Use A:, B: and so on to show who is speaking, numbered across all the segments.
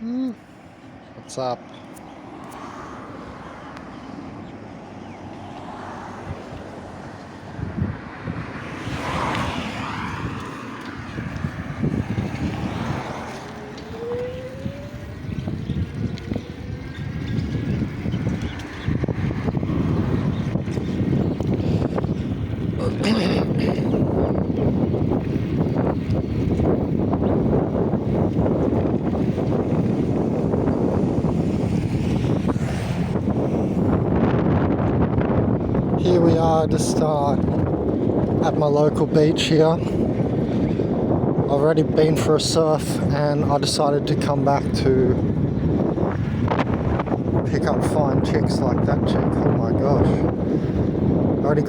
A: What's up? Here we are, just at my local beach here. I've already been for a surf and I decided to come back to pick up fine chicks like that chick. Oh my gosh. I already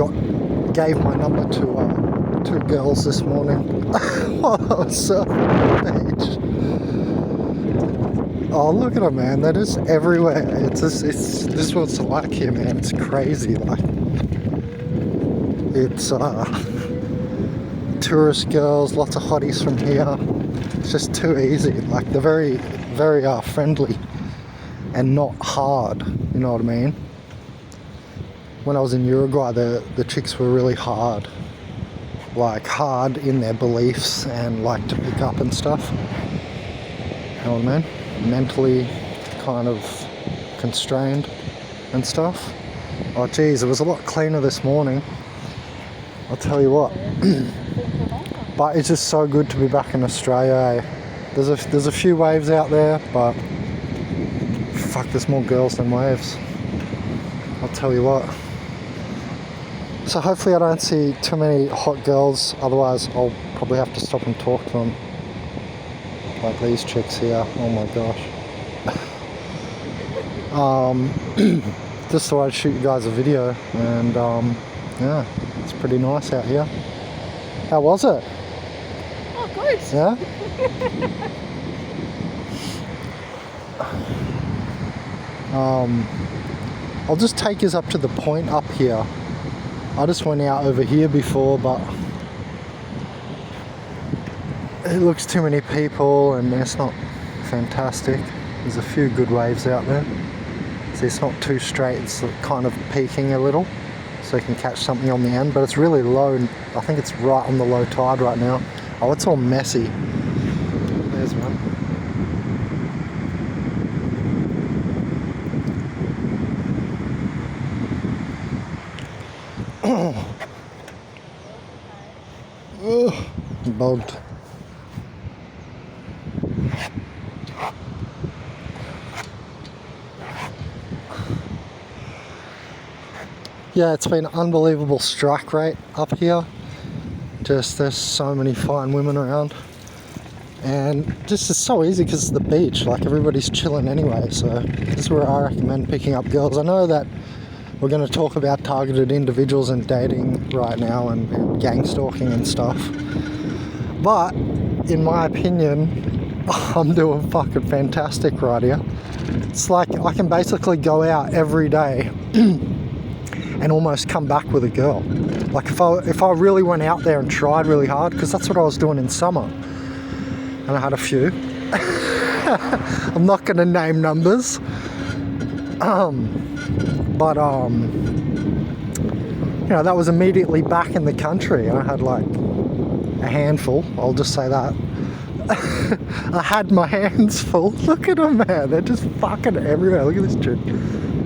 A: gave my number to two girls this morning while I was surfing on the beach. Oh, look at them, man. They're just everywhere. This is what it's like here, man. It's crazy. Like, it's tourist girls, lots of hotties from here. It's just too easy. Like, they're very, very friendly and not hard. You know what I mean? When I was in Uruguay, the chicks were really hard. Like, hard in their beliefs and like to pick up and stuff. You know what I mean? Mentally kind of constrained and stuff. Oh geez, it was a lot cleaner this morning, I'll tell you what. But it's just so good to be back in Australia. There's a few waves out there, but fuck, there's more girls than waves, I'll tell you what. So hopefully I don't see too many hot girls, otherwise I'll probably have to stop and talk to them. Like these chicks here, oh my gosh. Just thought I'd shoot you guys a video, and yeah, it's pretty nice out here. How was it?
B: Oh, good.
A: Yeah? I'll just take us up to the point up here. I just went out over here before, but it looks too many people and it's not fantastic. There's a few good waves out there. See, it's not too straight, it's kind of peaking a little, so you can catch something on the end, but it's really low. I think it's right on the low tide right now. Oh, it's all messy. There's one. Oh, bogged. Yeah, it's been an unbelievable strike rate up here. Just there's so many fine women around, and just it's so easy because it's the beach. Like, everybody's chilling anyway, so this is where I recommend picking up girls. I know that we're going to talk about targeted individuals and dating right now and gang stalking and stuff, but in my opinion, I'm doing fucking fantastic right here. It's like I can basically go out every day and almost come back with a girl. Like, if I really went out there and tried really hard, because that's what I was doing in summer, and I had a few. I'm not going to name numbers, but you know, that was immediately back in the country, and I had like a handful. I'll just say that. I had my hands full. Look at them, man. They're just fucking everywhere. Look at this chick.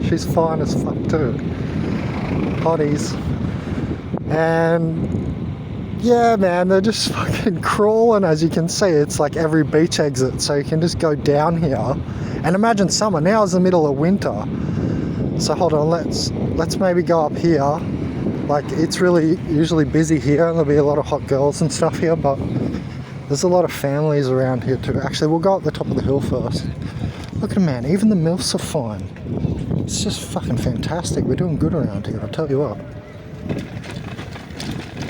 A: She's fine as fuck too. Hotties. And yeah, man, they're just fucking crawling. As you can see, it's like every beach exit, so you can just go down here. And imagine summer. Now is the middle of winter, so hold on, let's maybe go up here. Like, it's really usually busy here, and there'll be a lot of hot girls and stuff here, but there's a lot of families around here too. Actually, we'll go up the top of the hill first. Look at them, man. Even the MILFs are fine. It's just fucking fantastic. We're doing good around here, I'll tell you what.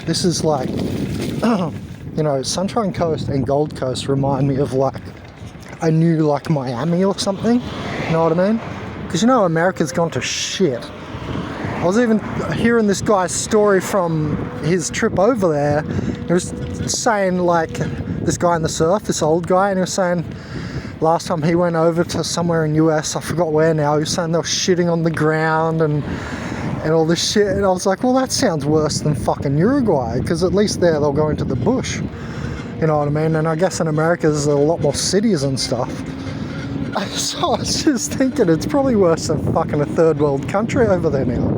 A: This is like, you know, Sunshine Coast and Gold Coast remind me of like a new like Miami or something. You know what I mean? Because, you know, America's gone to shit. I was even hearing this guy's story from his trip over there. He was saying, like, this guy in the surf, this old guy, and he was saying, last time he went over to somewhere in US, I forgot where now, he was saying they were shitting on the ground and all this shit, and I was like, well, that sounds worse than fucking Uruguay, because at least there they'll go into the bush, you know what I mean? And I guess in America there's a lot more cities and stuff. So I was just thinking it's probably worse than fucking a third world country over there now.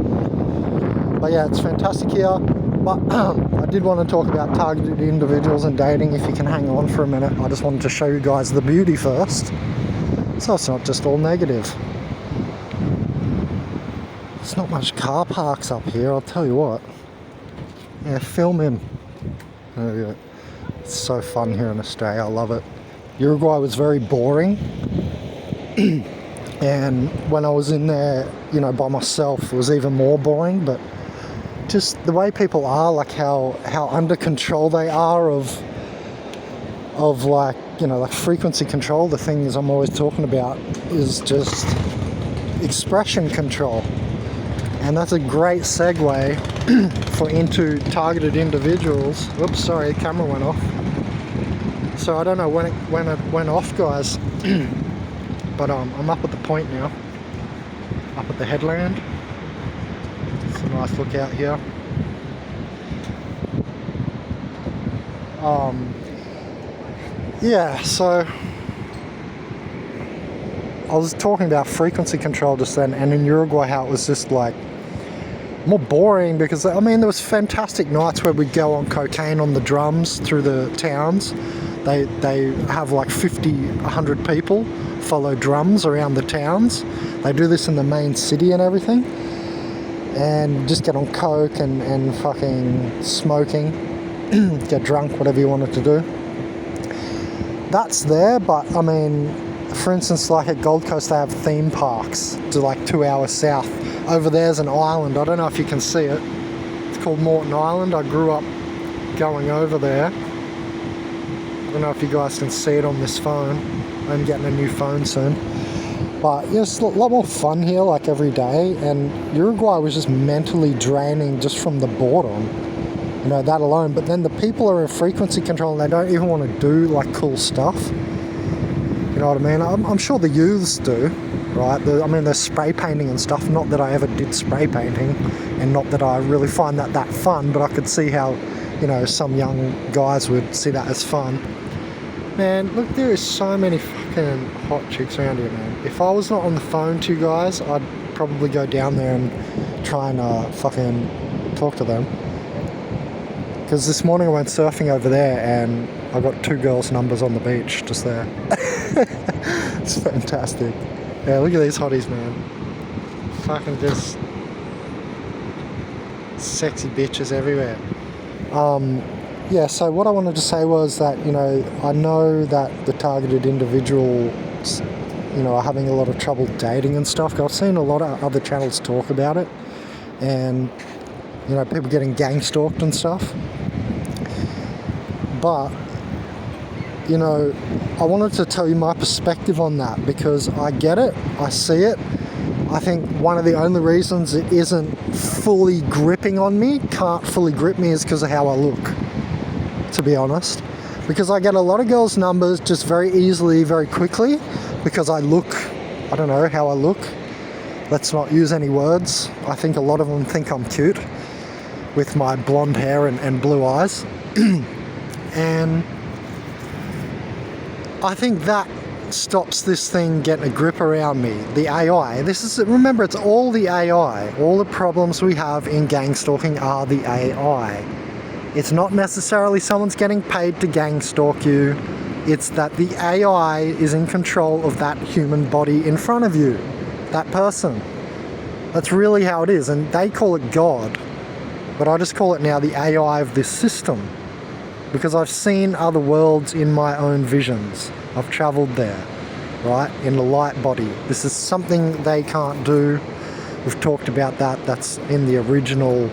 A: But yeah, it's fantastic here. But I did want to talk about targeted individuals and dating, if you can hang on for a minute. I just wanted to show you guys the beauty first, so it's not just all negative. There's not much car parks up here, I'll tell you what. Yeah, film him. There we go. It's so fun here in Australia, I love it. Uruguay was very boring. And when I was in there, you know, by myself, it was even more boring. But just the way people are, like how under control they are of like, you know, like frequency control. The things I'm always talking about is just expression control. And that's a great segue for into targeted individuals. Whoops, sorry, the camera went off. So I don't know when it went off, guys. But I'm up at the point now. Up at the headland. It's a nice look out here. Yeah, so I was talking about frequency control just then, and in Uruguay how it was just like more boring, because I mean there was fantastic nights where we'd go on cocaine on the drums through the towns. They have like 50, 100 people follow drums around the towns. They do this in the main city and everything, and just get on coke and fucking smoking, get drunk, whatever you wanted to do. That's there, but I mean, for instance, like at Gold Coast they have theme parks to like 2 hours south. Over there's an island, I don't know if you can see it. It's called Morton Island. I grew up going over there. I don't know if you guys can see it on this phone. I'm getting a new phone soon. But yeah, it's a lot more fun here, like every day. And Uruguay was just mentally draining just from the boredom, you know, that alone. But then the people are in frequency control and they don't even want to do like cool stuff. You know what I mean? I'm sure the youths do, right? I mean, there's spray painting and stuff. Not that I ever did spray painting, and not that I really find that fun, but I could see how, you know, some young guys would see that as fun. Man, look, there is so many fucking hot chicks around here, man. If I was not on the phone to you guys, I'd probably go down there and try and fucking talk to them. Because this morning I went surfing over there and I got 2 girls' numbers on the beach just there. It's fantastic. Yeah, look at these hotties, man. Fucking just sexy bitches everywhere. Yeah, so what I wanted to say was that, you know, I know that the targeted individuals, you know, are having a lot of trouble dating and stuff. I've seen a lot of other channels talk about it, and, you know, people getting gang stalked and stuff. But, you know, I wanted to tell you my perspective on that, because I get it, I see it. I think one of the only reasons it isn't fully gripping on me, can't fully grip me, is because of how I look, to be honest. Because I get a lot of girls' numbers just very easily, very quickly, because I look, I don't know how I look. Let's not use any words. I think a lot of them think I'm cute with my blonde hair and blue eyes. And I think that stops this thing getting a grip around me. The AI. Remember, it's all the AI. All the problems we have in gang stalking are the AI. It's not necessarily someone's getting paid to gang stalk you. It's that the AI is in control of that human body in front of you. That person. That's really how it is. And they call it God. But I just call it now the AI of this system. Because I've seen other worlds in my own visions. I've travelled there, right, in the light body. This is something they can't do. We've talked about that. That's in the original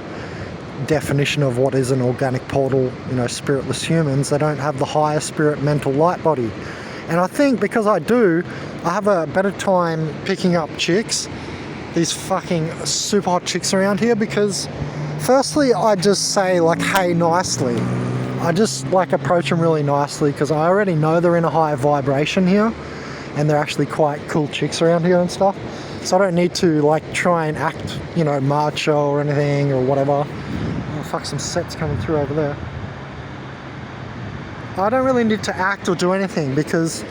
A: definition of what is an organic portal, you know, spiritless humans. They don't have the higher spirit mental light body. And I think because I do, I have a better time picking up chicks, these fucking super hot chicks around here, because firstly, I just say like, hey, nicely. I just like approach them really nicely, because I already know they're in a higher vibration here. and they're actually quite cool chicks around here and stuff. So I don't need to like try and act, you know, macho or anything or whatever. Oh fuck, some sets coming through over there. I don't really need to act or do anything, because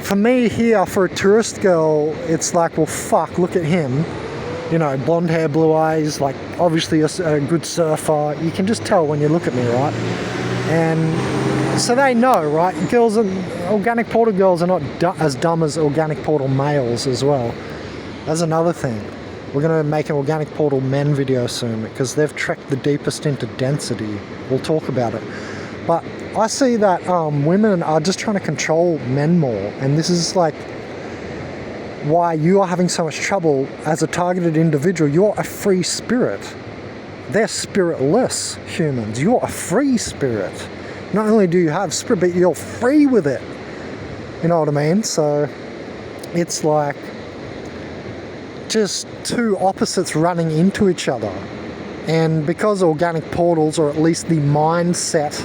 A: for me here, for a tourist girl, it's like, well fuck, look at him. You know, blonde hair, blue eyes, like obviously a good surfer. You can just tell when you look at me, right? And so they know, right? Girls, organic portal girls are not as dumb as organic portal males as well. That's another thing. We're going to make an organic portal men video soon, because they've trekked the deepest into density. We'll talk about it. But I see that women are just trying to control men more, and this is like why you are having so much trouble as a targeted individual. You're a free spirit. They're spiritless humans. You're a free spirit. Not only do you have spirit, but you're free with it. You know what I mean? So it's like just two opposites running into each other. And because organic portals, or at least the mindset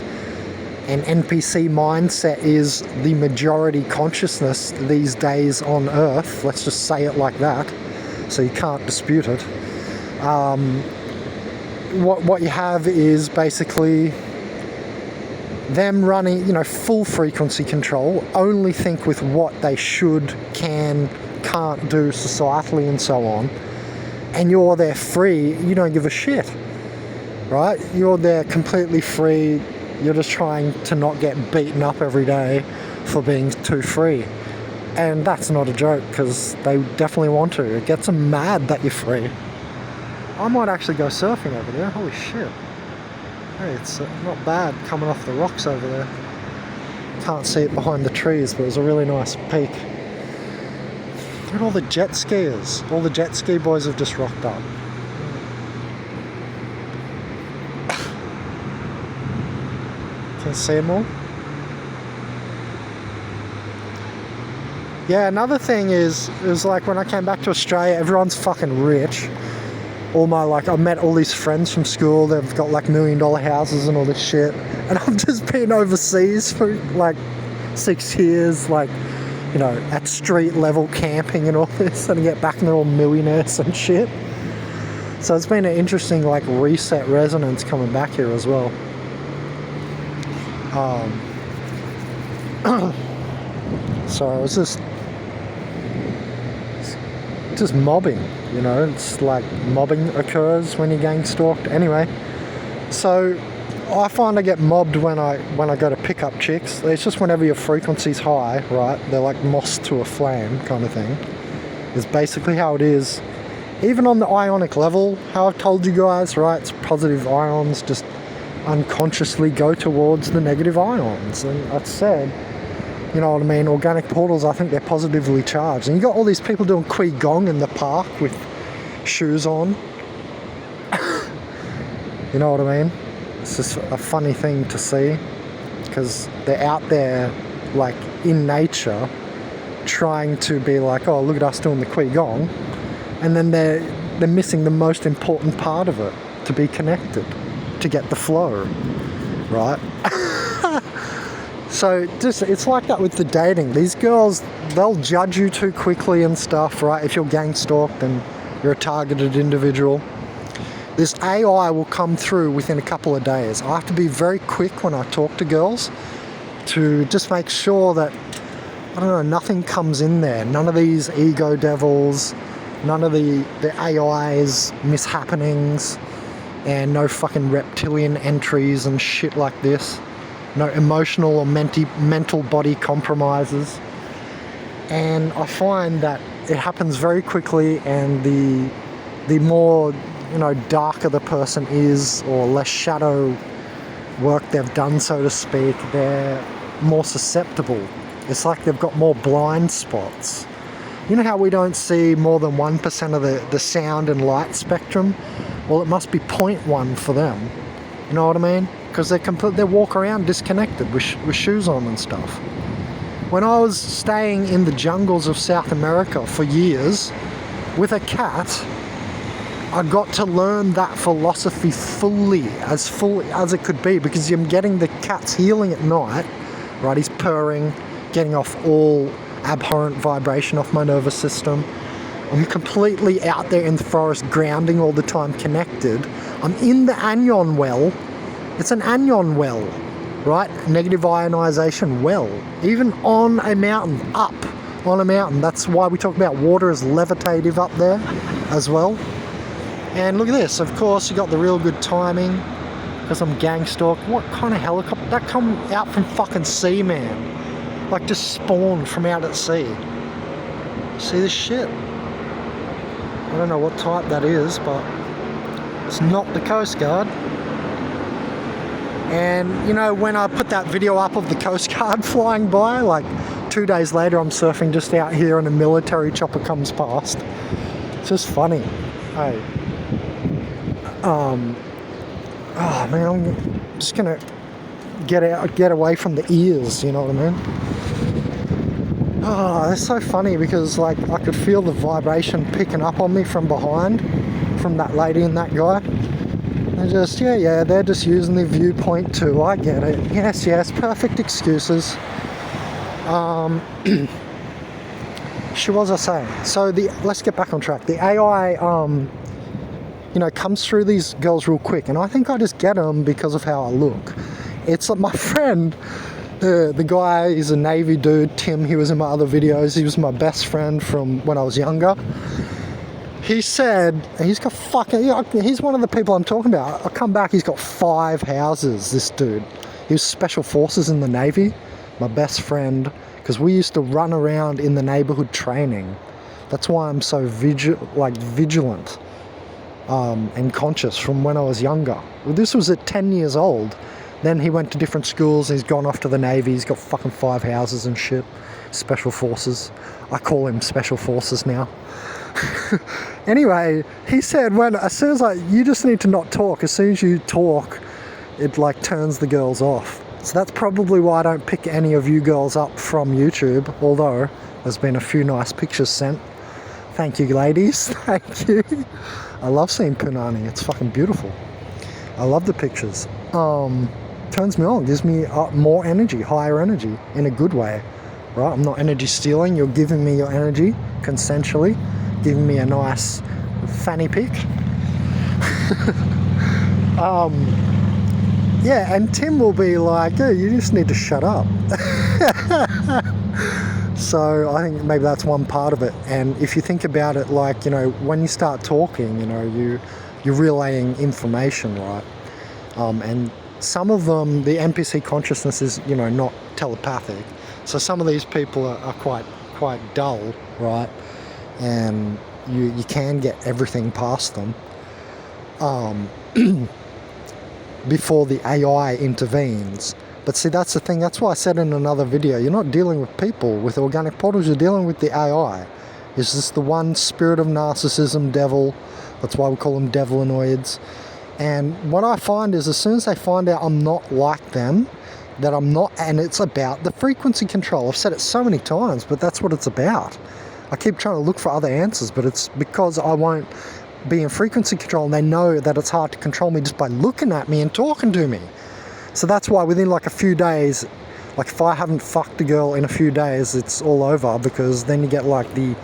A: and NPC mindset, is the majority consciousness these days on Earth, let's just say it like that, so you can't dispute it. What you have is basically them running, you know, full frequency control, only think with what they should, can, can't do societally and so on, and you're there free. You don't give a shit, right? You're there completely free. You're just trying to not get beaten up every day for being too free. And that's not a joke, because they definitely want to. It gets them mad that you're free. I might actually go surfing over there. Holy shit. Hey, it's not bad coming off the rocks over there. Can't see it behind the trees, but it was a really nice peak. Look at all the jet skiers. All the jet ski boys have just rocked up. Can you see them all? Yeah, another thing is, it was like when I came back to Australia, everyone's fucking rich. I met all these friends from school. They've got like $1 million houses and all this shit. And I've just been overseas for like 6 years, like, you know, at street level camping and all this. And I get back and they're all millionaires and shit. So it's been an interesting like reset resonance coming back here as well. So I was just mobbing, you know. It's like mobbing occurs when you're gang stalked. Anyway, so I find I get mobbed when I go to pick up chicks. It's just whenever your frequency's high, right? They're like moss to a flame kind of thing. It's basically how it is. Even on the ionic level, how I've told you guys, right? It's positive ions just unconsciously go towards the negative ions. And I've said, you know what I mean, organic portals, I think they're positively charged. And you got all these people doing Kui Gong in the park with shoes on. You know what I mean? It's just a funny thing to see, because they're out there like in nature trying to be like, oh, look at us doing the Kui Gong, and then they're missing the most important part of it, to be connected, to get the flow, right? So just, it's like that with the dating. These girls, they'll judge you too quickly and stuff, right? If you're gang stalked and you're a targeted individual, this AI will come through within a couple of days. I have to be very quick when I talk to girls to just make sure that, I don't know, nothing comes in there. None of these ego devils, none of the AI's mishappenings, and no fucking reptilian entries and shit like this. No emotional or mental body compromises. And I find that it happens very quickly, and the more, you know, darker the person is, or less shadow work they've done, so to speak, they're more susceptible. It's like they've got more blind spots. You know how we don't see more than 1% of the sound and light spectrum? Well, it must be 0.1 for them. You know what I mean? Because they walk around disconnected with shoes on and stuff. When I was staying in the jungles of South America for years with a cat, I got to learn that philosophy full as it could be, because I'm getting the cat's healing at night, right? He's purring, getting off all abhorrent vibration off my nervous system. I'm completely out there in the forest, grounding all the time, connected. I'm in the anion well. It's an anion well, right? Negative ionization well. Even on a mountain, up on a mountain. That's why we talk about water as levitative up there as well. And look at this. Of course, you got the real good timing because I'm gang stalked. What kind of helicopter? That come out from fucking sea, man. Like just spawned from out at sea. See this shit? I don't know what type that is, but it's not the Coast Guard. And you know, when I put that video up of the Coast Guard flying by, like 2 days later I'm surfing just out here and a military chopper comes past. It's just funny. Hey. Oh man, I'm just gonna get away from the ears, you know what I mean? Oh, it's so funny because like I could feel the vibration picking up on me from behind, from that lady and that guy. They're just, yeah, they're just using the viewpoint too, I get it. Yes, perfect excuses. What was I saying? So let's get back on track. The AI, comes through these girls real quick, and I think I just get them because of how I look. It's like my friend, the guy, he's a Navy dude, Tim, he was in my other videos, he was my best friend from when I was younger. He said, he's one of the people I'm talking about. I come back, he's got 5 houses, this dude. He was Special Forces in the Navy, my best friend, because we used to run around in the neighborhood training. That's why I'm so vigilant and conscious from when I was younger. Well, this was at 10 years old. Then he went to different schools, he's gone off to the Navy, he's got fucking 5 houses and shit. Special Forces. I call him Special Forces now. Anyway, he said as soon as you just need to not talk. As soon as you talk, it like turns the girls off. So that's probably why I don't pick any of you girls up from YouTube, although there's been a few nice pictures sent. Thank you, ladies. Thank you. I love seeing Punani. It's fucking beautiful. I love the pictures. Turns me on, gives me more energy, higher energy, in a good way, right? I'm not energy stealing. You're giving me your energy consensually, giving me a nice fanny pick. Yeah, and Tim will be like, yeah, you just need to shut up. So I think maybe that's one part of it. And if you think about it, like, when you start talking, you're relaying information, right? And some of them, the NPC consciousness is, not telepathic. So some of these people are quite dull, right? And you can get everything past them before the AI intervenes. But see, that's the thing. That's why I said in another video, you're not dealing with people with organic portals, you're dealing with the AI. It's just the one spirit of narcissism, devil. That's why we call them devilinoids. And what I find is as soon as they find out I'm not like them, that I'm not, and it's about the frequency control. I've said it so many times, but that's what it's about. I keep trying to look for other answers, but it's because I won't be in frequency control, and they know that it's hard to control me just by looking at me and talking to me. So that's why within like a few days, like if I haven't fucked a girl in a few days, it's all over, because then you get like the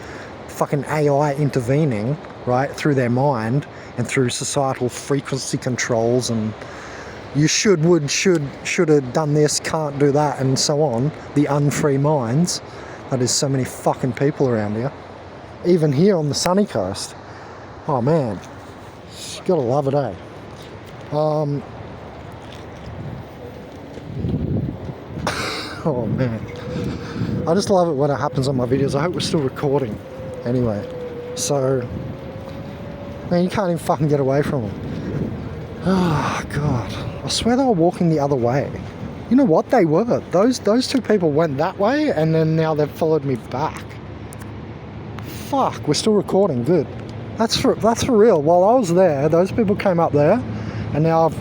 A: fucking AI intervening, right, through their mind and through societal frequency controls, and you should have done this, can't do that, and so on. The unfree minds. That is so many fucking people around here. Even here on the sunny coast. Oh man, you gotta love it, eh? Oh man, I just love it when it happens on my videos. I hope we're still recording. Anyway, so man, you can't even fucking get away from them. Oh god, I swear they were walking the other way. You know what? They were. Those 2 people went that way, and then now they've followed me back. Fuck, we're still recording. Good. That's for real. While I was there, those people came up there, and now I've